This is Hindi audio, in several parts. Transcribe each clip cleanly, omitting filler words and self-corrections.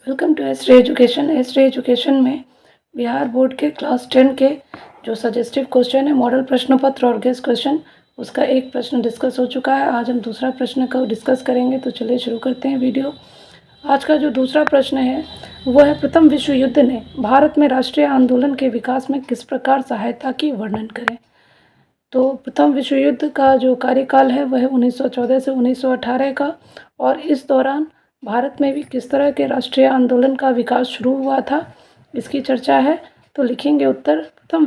Welcome to S education. Education में बिहार बोर्ड के क्लास 10 के जो सजेस्टिव क्वेश्चन है, मॉडल प्रश्न पत्र और गेस क्वेश्चन, उसका एक प्रश्न डिस्कस हो चुका है। आज हम दूसरा प्रश्न का डिस्कस करेंगे। तो चलिए शुरू करते हैं वीडियो। आज का जो दूसरा प्रश्न है वो है, प्रथम विश्व युद्ध ने भारत में राष्ट्रीय आंदोलन के विकास में किस प्रकार सहायता की, वर्णन करें। तो प्रथम विश्व युद्ध का जो कार्यकाल है वह 1914 से 1918 का, और इस दौरान भारत में भी किस तरह के राष्ट्रीय आंदोलन का विकास शुरू हुआ था, इसकी चर्चा है। तो लिखेंगे उत्तर। प्रथम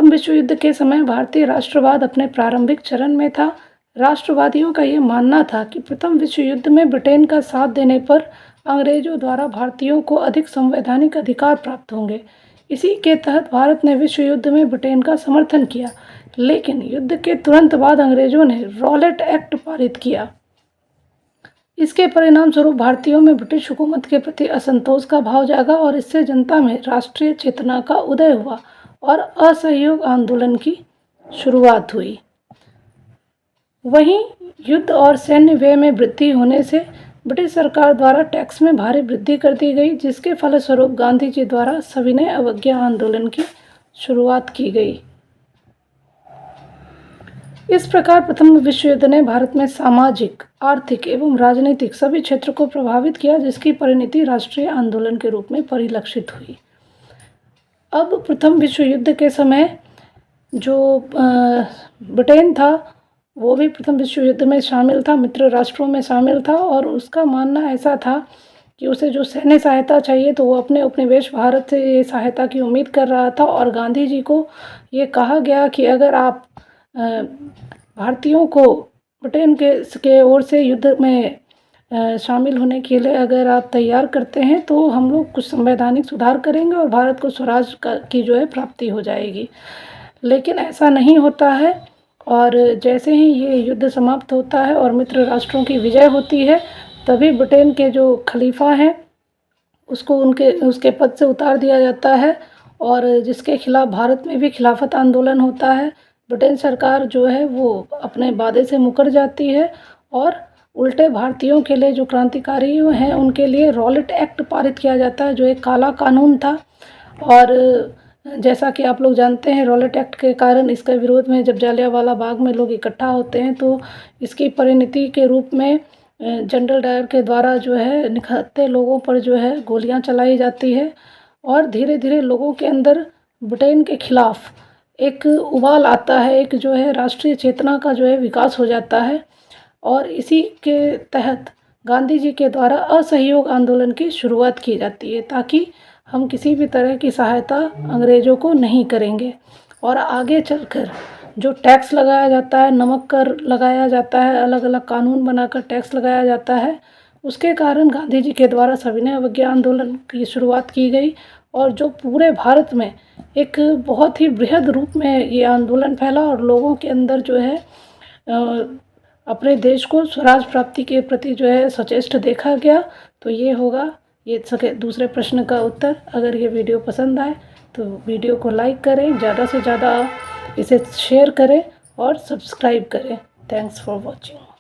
विश्व युद्ध के समय भारतीय राष्ट्रवाद अपने प्रारंभिक चरण में था। राष्ट्रवादियों का यह मानना था कि प्रथम विश्व युद्ध में ब्रिटेन का साथ देने पर अंग्रेजों द्वारा भारतीयों को अधिक संवैधानिक अधिकार प्राप्त होंगे। इसी के तहत भारत ने विश्व युद्ध में ब्रिटेन का समर्थन किया, लेकिन युद्ध के तुरंत बाद अंग्रेजों ने रॉलेट एक्ट पारित किया। इसके परिणाम स्वरूप भारतीयों में ब्रिटिश हुकूमत के प्रति असंतोष का भाव जागा और इससे जनता में राष्ट्रीय चेतना का उदय हुआ और असहयोग आंदोलन की शुरुआत हुई। वहीं युद्ध और सैन्य व्यय में वृद्धि होने से ब्रिटिश सरकार द्वारा टैक्स में भारी वृद्धि कर दी गई, जिसके फलस्वरूप गांधी जी द्वारा सविनय अवज्ञा आंदोलन की शुरुआत की गई। इस प्रकार प्रथम विश्व युद्ध ने भारत में सामाजिक, आर्थिक एवं राजनीतिक सभी क्षेत्र को प्रभावित किया, जिसकी परिणति राष्ट्रीय आंदोलन के रूप में परिलक्षित हुई। अब प्रथम विश्व युद्ध के समय जो ब्रिटेन था वो भी प्रथम विश्व युद्ध में शामिल था, मित्र राष्ट्रों में शामिल था, और उसका मानना ऐसा था कि उसे जो सैन्य सहायता चाहिए तो वो अपने उपनिवेश भारत से ये सहायता की उम्मीद कर रहा था। और गांधी जी को ये कहा गया कि अगर आप भारतीयों को ब्रिटेन के ओर से युद्ध में शामिल होने के लिए अगर आप तैयार करते हैं तो हम लोग कुछ संवैधानिक सुधार करेंगे और भारत को स्वराज की जो है प्राप्ति हो जाएगी। लेकिन ऐसा नहीं होता है, और जैसे ही ये युद्ध समाप्त होता है और मित्र राष्ट्रों की विजय होती है, तभी ब्रिटेन के जो खलीफा हैं उसको उसके पद से उतार दिया जाता है, और जिसके खिलाफ भारत में भी खिलाफत आंदोलन होता है। ब्रिटेन सरकार जो है वो अपने वादे से मुकर जाती है और उल्टे भारतीयों के लिए, जो क्रांतिकारी हैं, उनके लिए रॉलेट एक्ट पारित किया जाता है, जो एक काला कानून था। और जैसा कि आप लोग जानते हैं, रॉलेट एक्ट के कारण इसके विरोध में जब जलियांवाला बाग में लोग इकट्ठा होते हैं तो इसकी परिणति के रूप में जनरल डायर के द्वारा जो है निहत्थे लोगों पर जो है गोलियां चलाई जाती है, और धीरे धीरे लोगों के अंदर ब्रिटेन के खिलाफ एक उबाल आता है, एक जो है राष्ट्रीय चेतना का जो है विकास हो जाता है। और इसी के तहत गांधी जी के द्वारा असहयोग आंदोलन की शुरुआत की जाती है, ताकि हम किसी भी तरह की सहायता अंग्रेज़ों को नहीं करेंगे। और आगे चलकर जो टैक्स लगाया जाता है, नमक कर लगाया जाता है, अलग अलग कानून बनाकर टैक्स लगाया जाता है, उसके कारण गांधी जी के द्वारा सविनय अवज्ञा आंदोलन की शुरुआत की गई, और जो पूरे भारत में एक बहुत ही बृहद रूप में ये आंदोलन फैला और लोगों के अंदर जो है अपने देश को स्वराज प्राप्ति के प्रति जो है सचेष्ट देखा गया। तो ये होगा ये दूसरे प्रश्न का उत्तर। अगर ये वीडियो पसंद आए तो वीडियो को लाइक करें, ज़्यादा से ज़्यादा इसे शेयर करें और सब्सक्राइब करें। Thanks for watching.